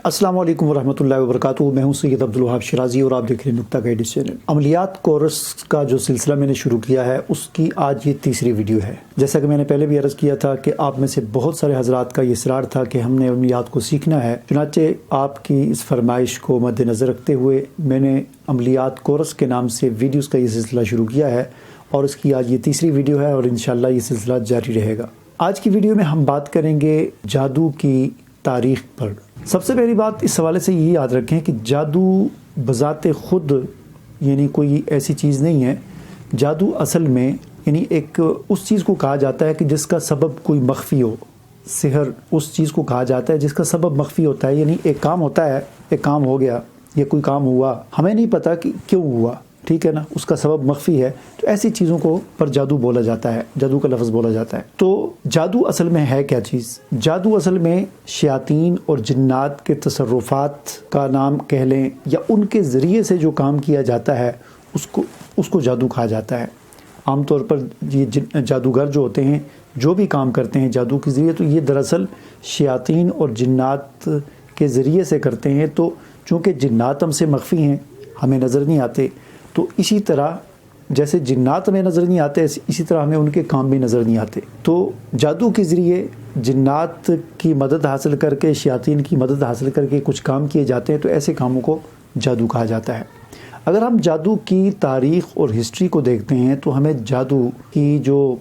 السلام علیکم ورحمۃ اللہ وبرکاتہ. میں ہوں سید عبدالوہاب شرازی اور آپ دیکھ رہے ہیں نکتا کا چینل. عملیات کورس کا جو سلسلہ میں نے شروع کیا ہے اس کی آج یہ تیسری ویڈیو ہے. جیسا کہ میں نے پہلے بھی عرض کیا تھا کہ آپ میں سے بہت سارے حضرات کا یہ اصرار تھا کہ ہم نے عملیات کو سیکھنا ہے، چنانچہ آپ کی اس فرمائش کو مد نظر رکھتے ہوئے میں نے عملیات کورس کے نام سے ویڈیوز کا یہ سلسلہ شروع کیا ہے اور اس کی آج یہ تیسری ویڈیو ہے اور انشاءاللہ یہ سلسلہ جاری رہے گا. آج کی ویڈیو میں ہم بات کریں گے جادو کی تاریخ پر. سب سے پہلی بات اس حوالے سے یہ یاد رکھیں کہ جادو بذات خود یعنی کوئی ایسی چیز نہیں ہے. جادو اصل میں یعنی ایک اس چیز کو کہا جاتا ہے کہ جس کا سبب کوئی مخفی ہو. سحر اس چیز کو کہا جاتا ہے جس کا سبب مخفی ہوتا ہے، یعنی ایک کام ہوتا ہے، ایک کام ہو گیا یا کوئی کام ہوا، ہمیں نہیں پتا کہ کیوں ہوا، ٹھیک ہے نا، اس کا سبب مخفی ہے. تو ایسی چیزوں کو پر جادو بولا جاتا ہے، جادو کا لفظ بولا جاتا ہے. تو جادو اصل میں ہے کیا چیز؟ جادو اصل میں شیاطین اور جنات کے تصرفات کا نام کہہ لیں یا ان کے ذریعے سے جو کام کیا جاتا ہے اس کو جادو کہا جاتا ہے. عام طور پر یہ جادوگر جو ہوتے ہیں جو بھی کام کرتے ہیں جادو کے ذریعے، تو یہ دراصل شیاطین اور جنات کے ذریعے سے کرتے ہیں. تو چونکہ جنات ہم سے مخفی ہیں، ہمیں نظر نہیں آتے، تو اسی طرح جیسے جنات ہمیں نظر نہیں آتے اسی طرح ہمیں ان کے کام بھی نظر نہیں آتے. تو جادو کے ذریعے جنات کی مدد حاصل کر کے، شیاطین کی مدد حاصل کر کے کچھ کام کیے جاتے ہیں، تو ایسے کاموں کو جادو کہا جاتا ہے. اگر ہم جادو کی تاریخ اور ہسٹری کو دیکھتے ہیں تو ہمیں جادو کی جو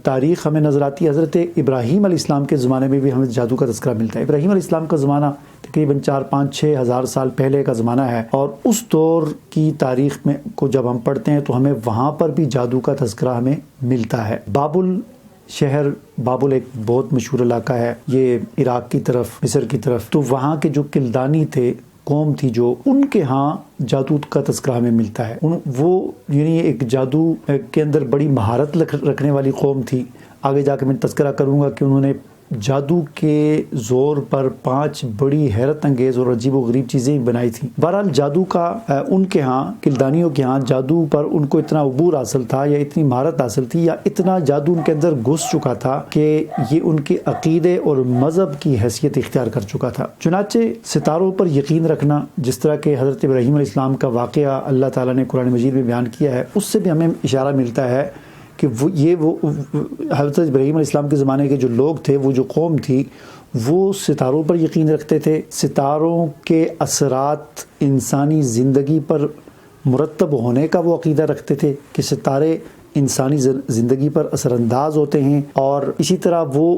تاریخ ہمیں نظر آتی ہے، حضرت ابراہیم علیہ السلام کے زمانے میں بھی ہمیں جادو کا تذکرہ ملتا ہے. ابراہیم علیہ السلام کا زمانہ تقریباً 4-5-6 ہزار سال پہلے کا زمانہ ہے، اور اس دور کی تاریخ میں کو جب ہم پڑھتے ہیں تو ہمیں وہاں پر بھی جادو کا تذکرہ ہمیں ملتا ہے. بابل ایک بہت مشہور علاقہ ہے، یہ عراق کی طرف، مصر کی طرف. تو وہاں کے جو کلدانی تھے، قوم تھی جو، ان کے ہاں جادو کا تذکرہ ہمیں ملتا ہے. وہ یعنی ایک جادو کے اندر بڑی مہارت رکھنے والی قوم تھی. آگے جا کے میں تذکرہ کروں گا کہ انہوں نے جادو کے زور پر 5 بڑی حیرت انگیز اور عجیب و غریب چیزیں بنائی تھیں. بہرحال جادو کا ان کے ہاں، کلدانیوں کے ہاں جادو پر ان کو اتنا عبور حاصل تھا یا اتنی مہارت حاصل تھی یا اتنا جادو ان کے اندر گھس چکا تھا کہ یہ ان کے عقیدے اور مذہب کی حیثیت اختیار کر چکا تھا. چنانچہ ستاروں پر یقین رکھنا، جس طرح کہ حضرت ابراہیم علیہ السلام کا واقعہ اللہ تعالیٰ نے قرآن مجید میں بیان کیا ہے، اس سے بھی ہمیں اشارہ ملتا ہے کہ وہ حضرت ابراہیم علیہ السلام کے زمانے کے جو لوگ تھے، وہ جو قوم تھی، وہ ستاروں پر یقین رکھتے تھے. ستاروں کے اثرات انسانی زندگی پر مرتب ہونے کا وہ عقیدہ رکھتے تھے کہ ستارے انسانی زندگی پر اثر انداز ہوتے ہیں. اور اسی طرح وہ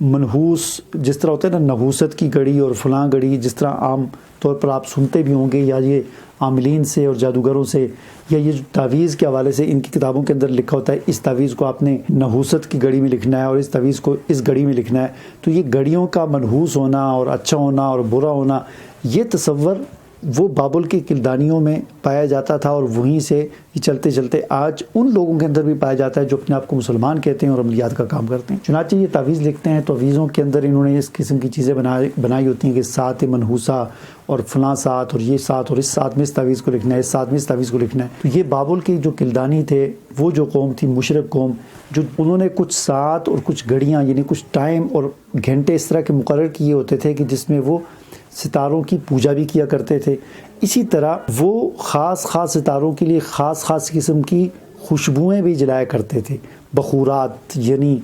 منحوس، جس طرح ہوتا ہے نا نحوست کی گھڑی اور فلاں گھڑی، جس طرح عام طور پر آپ سنتے بھی ہوں گے، یا یہ عاملین سے اور جادوگروں سے، یا یہ جو تعویذ کے حوالے سے ان کی کتابوں کے اندر لکھا ہوتا ہے اس تعویذ کو آپ نے نحوست کی گھڑی میں لکھنا ہے اور اس تعویذ کو اس گھڑی میں لکھنا ہے. تو یہ گھڑیوں کا منحوس ہونا اور اچھا ہونا اور برا ہونا، یہ تصور وہ بابل کے کلدانیوں میں پایا جاتا تھا، اور وہیں سے یہ چلتے چلتے آج ان لوگوں کے اندر بھی پایا جاتا ہے جو اپنے آپ کو مسلمان کہتے ہیں اور عملیات کا کام کرتے ہیں. چنانچہ یہ تعویذ لکھتے ہیں، تعویذوں کے اندر انہوں نے اس قسم کی چیزیں بنائی ہوتی ہیں کہ سات منحوسہ اور فلاں سات اور یہ سات، اور اس سات میں اس تعویذ کو لکھنا ہے، اس سات میں اس تعویذ کو لکھنا ہے. تو یہ بابل کے جو کلدانی تھے، وہ جو قوم تھی، مشرک قوم، جو انہوں نے کچھ سات اور کچھ گھڑیاں یعنی کچھ ٹائم اور گھنٹے اس طرح کے مقرر کیے ہوتے تھے کہ جس میں وہ ستاروں کی پوجا بھی کیا کرتے تھے. اسی طرح وہ خاص ستاروں کے لیے خاص قسم کی خوشبوئیں بھی جلایا کرتے تھے. بخورات یعنی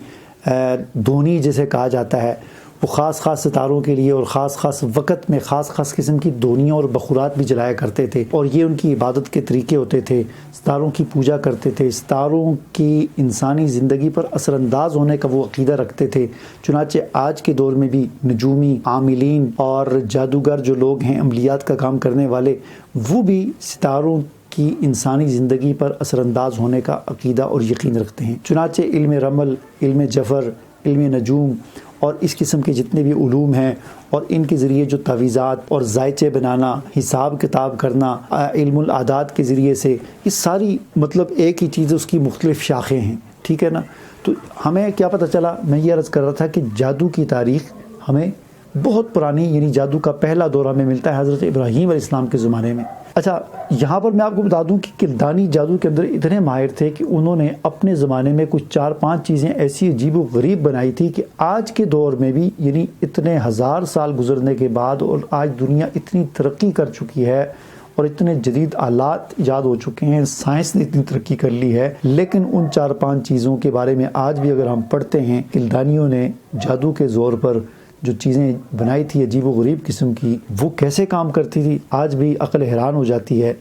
دھونی جسے کہا جاتا ہے، وہ خاص ستاروں کے لیے اور خاص وقت میں خاص قسم کی دھونیاں اور بخورات بھی جلایا کرتے تھے. اور یہ ان کی عبادت کے طریقے ہوتے تھے. ستاروں کی پوجا کرتے تھے، ستاروں کی انسانی زندگی پر اثر انداز ہونے کا وہ عقیدہ رکھتے تھے. چنانچہ آج کے دور میں بھی نجومی، عاملین اور جادوگر جو لوگ ہیں، عملیات کا کام کرنے والے، وہ بھی ستاروں کی انسانی زندگی پر اثر انداز ہونے کا عقیدہ اور یقین رکھتے ہیں. چنانچہ علم رمل، علم جفر، علم نجوم اور اس قسم کے جتنے بھی علوم ہیں، اور ان کے ذریعے جو تعویذات اور ذائچے بنانا، حساب کتاب کرنا، علم العادات کے ذریعے سے، یہ ساری مطلب ایک ہی چیز، اس کی مختلف شاخیں ہیں، ٹھیک ہے نا. تو ہمیں کیا پتہ چلا، میں یہ عرض کر رہا تھا کہ جادو کی تاریخ ہمیں بہت پرانی، یعنی جادو کا پہلا دور ہمیں ملتا ہے حضرت ابراہیم علیہ السلام کے زمانے میں. اچھا، یہاں پر میں آپ کو بتا دوں کہ کلدانی جادو کے اندر اتنے ماہر تھے کہ انہوں نے اپنے زمانے میں کچھ 4-5 چیزیں ایسی عجیب و غریب بنائی تھی کہ آج کے دور میں بھی، یعنی اتنے ہزار سال گزرنے کے بعد، اور آج دنیا اتنی ترقی کر چکی ہے اور اتنے جدید آلات ایجاد ہو چکے ہیں، سائنس نے اتنی ترقی کر لی ہے، لیکن ان 4-5 چیزوں کے بارے میں آج بھی اگر ہم پڑھتے ہیں، کلدانیوں نے جادو کے زور پر جو چیزیں بنائی تھی عجیب و غریب قسم کی، وہ کیسے کام کرتی تھی، آج بھی عقل حیران ہو جاتی ہے۔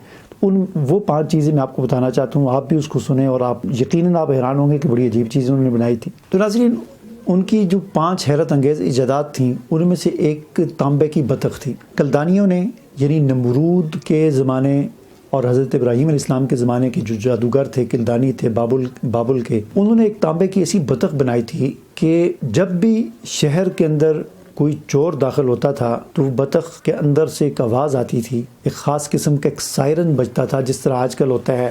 وہ 5 چیزیں میں آپ کو بتانا چاہتا ہوں، آپ بھی اس کو سنیں اور آپ یقیناً آپ حیران ہوں گے کہ بڑی عجیب چیزیں انہوں نے بنائی تھی۔ تو ناظرین، ان کی جو 5 حیرت انگیز ایجادات تھیں، ان میں سے ایک تانبے کی بطخ تھی۔ کلدانیوں نے، یعنی نمرود کے زمانے اور حضرت ابراہیم علیہ السلام کے زمانے کے جو جادوگر تھے، کلدانی تھے بابل کے، انہوں نے ایک تانبے کی ایسی بطخ بنائی تھی کہ جب بھی شہر کے اندر کوئی چور داخل ہوتا تھا تو وہ بطخ کے اندر سے ایک آواز آتی تھی، ایک خاص قسم کا ایک سائرن بجتا تھا، جس طرح آج کل ہوتا ہے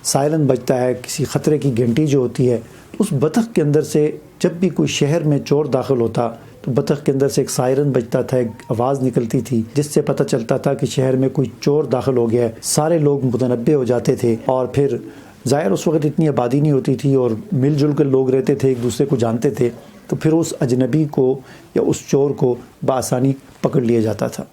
سائرن بجتا ہے کسی خطرے کی گھنٹی جو ہوتی ہے۔ اس بطخ کے اندر سے جب بھی کوئی شہر میں چور داخل ہوتا تو بطخ کے اندر سے ایک سائرن بجتا تھا، ایک آواز نکلتی تھی جس سے پتہ چلتا تھا کہ شہر میں کوئی چور داخل ہو گیا ہے۔ سارے لوگ متنبع ہو جاتے تھے، اور پھر ظاہر اس وقت اتنی آبادی نہیں ہوتی تھی اور مل جل کر لوگ رہتے تھے، ایک دوسرے کو جانتے تھے، تو پھر اس اجنبی کو یا اس چور کو بآسانی پکڑ لیا جاتا تھا۔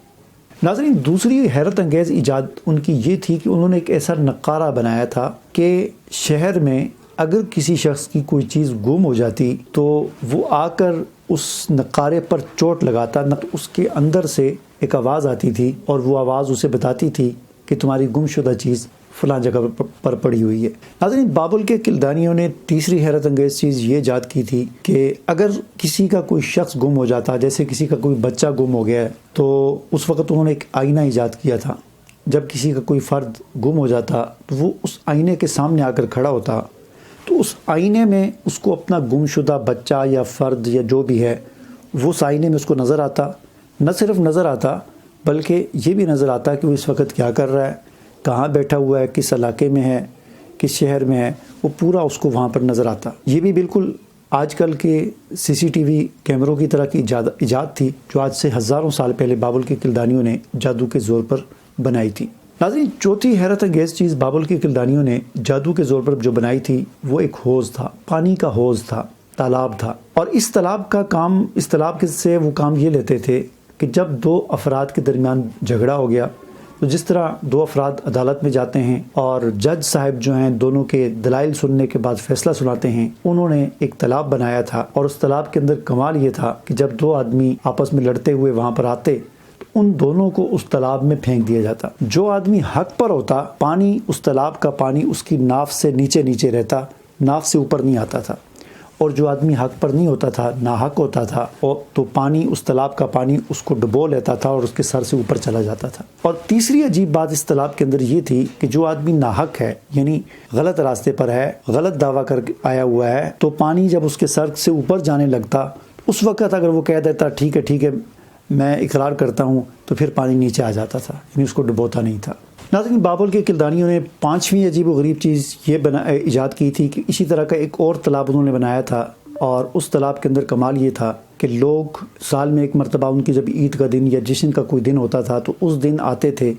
ناظرین، دوسری حیرت انگیز ایجاد ان کی یہ تھی کہ انہوں نے ایک ایسا نقارہ بنایا تھا کہ شہر میں اگر کسی شخص کی کوئی چیز گم ہو جاتی تو وہ آ کر اس نقارے پر چوٹ لگاتا، اس کے اندر سے ایک آواز آتی تھی اور وہ آواز اسے بتاتی تھی کہ تمہاری گم شدہ چیز فلاں جگہ پر پڑی ہوئی ہے۔ ناظرین، بابل کے کلدانیوں نے تیسری حیرت انگیز چیز یہ ایجاد کی تھی کہ اگر کسی کا کوئی شخص گم ہو جاتا، جیسے کسی کا کوئی بچہ گم ہو گیا ہے، تو اس وقت انہوں نے ایک آئینہ ایجاد کیا تھا۔ جب کسی کا کوئی فرد گم ہو جاتا تو وہ اس آئینے کے سامنے آ کر کھڑا ہوتا، تو اس آئینے میں اس کو اپنا گم شدہ بچہ یا فرد یا جو بھی ہے وہ اس آئینے میں اس کو نظر آتا۔ نہ صرف نظر آتا بلکہ یہ بھی نظر آتا کہ وہ اس وقت کیا کر رہا ہے، کہاں بیٹھا ہوا ہے، کس علاقے میں ہے، کس شہر میں ہے، وہ پورا اس کو وہاں پر نظر آتا۔ یہ بھی بالکل آج کل کے CCTV کیمروں کی طرح کی ایجاد تھی جو آج سے ہزاروں سال پہلے بابل کے کلدانیوں نے جادو کے زور پر بنائی تھی۔ ناظرین، چوتھی حیرت انگیز چیز بابل کے کلدانیوں نے جادو کے زور پر جو بنائی تھی وہ ایک حوض تھا، پانی کا حوض تھا، تالاب تھا۔ اور اس تالاب سے وہ کام یہ لیتے تھے کہ جب 2 افراد کے درمیان جھگڑا ہو گیا تو جس طرح 2 افراد عدالت میں جاتے ہیں اور جج صاحب جو ہیں دونوں کے دلائل سننے کے بعد فیصلہ سناتے ہیں، انہوں نے ایک تالاب بنایا تھا، اور اس تالاب کے اندر کمال یہ تھا کہ جب 2 آدمی آپس میں لڑتے ہوئے وہاں پر آتے تو ان دونوں کو اس تالاب میں پھینک دیا جاتا۔ جو آدمی حق پر ہوتا، پانی، اس تالاب کا پانی اس کی ناف سے نیچے رہتا، ناف سے اوپر نہیں آتا تھا، اور جو آدمی حق پر نہیں ہوتا تھا، ناحق ہوتا تھا، تو پانی، اس تالاب کا پانی اس کو ڈبو لیتا تھا اور اس کے سر سے اوپر چلا جاتا تھا۔ اور تیسری عجیب بات اس تالاب کے اندر یہ تھی کہ جو آدمی ناحق ہے، یعنی غلط راستے پر ہے، غلط دعویٰ کر کے آیا ہوا ہے، تو پانی جب اس کے سر سے اوپر جانے لگتا، اس وقت اگر وہ کہہ دیتا ٹھیک ہے میں اقرار کرتا ہوں، تو پھر پانی نیچے آ جاتا تھا، یعنی اس کو ڈبوتا نہیں تھا۔ ناظرین، بابل کے کلدانیوں نے 5ویں عجیب و غریب چیز یہ ایجاد کی تھی کہ اسی طرح کا ایک اور تالاب انہوں نے بنایا تھا، اور اس تالاب کے اندر کمال یہ تھا کہ لوگ سال میں ایک مرتبہ ان کی جب عید کا دن یا جشن کا کوئی دن ہوتا تھا تو اس دن آتے تھے،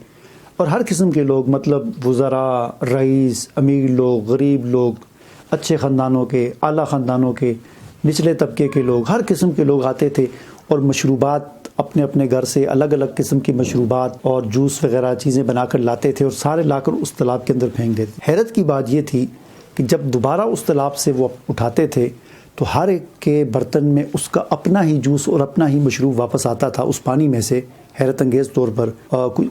اور ہر قسم کے لوگ، مطلب وزراء، رئیس، امیر لوگ، غریب لوگ، اچھے خاندانوں کے، اعلیٰ خاندانوں کے، نچلے طبقے کے لوگ، ہر قسم کے لوگ آتے تھے اور مشروبات اپنے اپنے گھر سے الگ الگ قسم کی مشروبات اور جوس وغیرہ چیزیں بنا کر لاتے تھے اور سارے لا کر اس تالاب کے اندر پھینک دیتے۔ حیرت کی بات یہ تھی کہ جب دوبارہ اس تالاب سے وہ اٹھاتے تھے تو ہر ایک کے برتن میں اس کا اپنا ہی جوس اور اپنا ہی مشروب واپس آتا تھا اس پانی میں سے۔ حیرت انگیز طور پر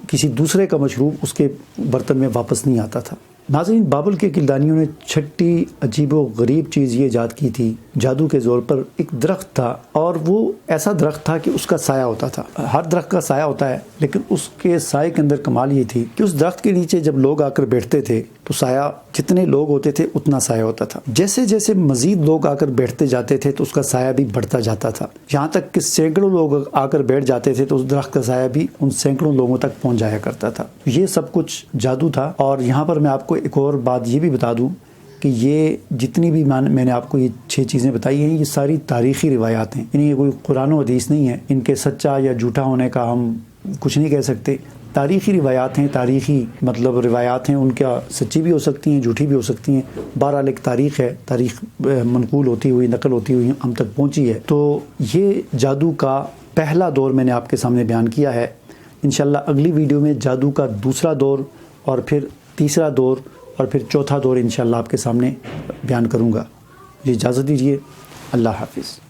کسی دوسرے کا مشروب اس کے برتن میں واپس نہیں آتا تھا۔ ناظرین، بابل کے کلدانیوں نے 6ٹھی عجیب و غریب چیز یہ ایجاد کی تھی جادو کے زور پر۔ ایک درخت تھا، اور وہ ایسا درخت تھا کہ اس کا سایہ ہوتا تھا۔ ہر درخت کا سایہ ہوتا ہے، لیکن اس کے سائے کے اندر کمال یہ تھی کہ اس درخت کے نیچے جب لوگ آ کر بیٹھتے تھے تو سایہ، جتنے لوگ ہوتے تھے اتنا سایہ ہوتا تھا۔ جیسے جیسے مزید لوگ آ کر بیٹھتے جاتے تھے تو اس کا سایہ بھی بڑھتا جاتا تھا، یہاں تک کہ سینکڑوں لوگ آ کر بیٹھ جاتے تھے تو اس درخت کا سایہ بھی ان سینکڑوں لوگوں تک پہنچ جایا کرتا تھا۔ یہ سب کچھ جادو تھا۔ اور یہاں پر میں آپ کو ایک اور بات یہ بھی بتا دوں کہ یہ جتنی بھی میں نے آپ کو یہ 6 چیزیں بتائی ہیں، یہ ساری تاریخی روایات ہیں، یعنی یہ کوئی قرآن و حدیث نہیں ہے۔ ان کے سچا یا جھوٹا ہونے کا ہم کچھ نہیں کہہ سکتے، تاریخی روایات ہیں، تاریخی مطلب روایات ہیں، ان کا سچی بھی ہو سکتی ہیں، جھوٹی بھی ہو سکتی ہیں، بہرحال ایک تاریخ ہے، تاریخ منقول ہوتی ہوئی، نقل ہوتی ہوئی ہم تک پہنچی ہے۔ تو یہ جادو کا پہلا دور میں نے آپ کے سامنے بیان کیا ہے۔ انشاءاللہ اگلی ویڈیو میں جادو کا دوسرا دور اور پھر تیسرا دور اور پھر چوتھا دور انشاءاللہ آپ کے سامنے بیان کروں گا۔ جی اجازت دیجیے، اللہ حافظ۔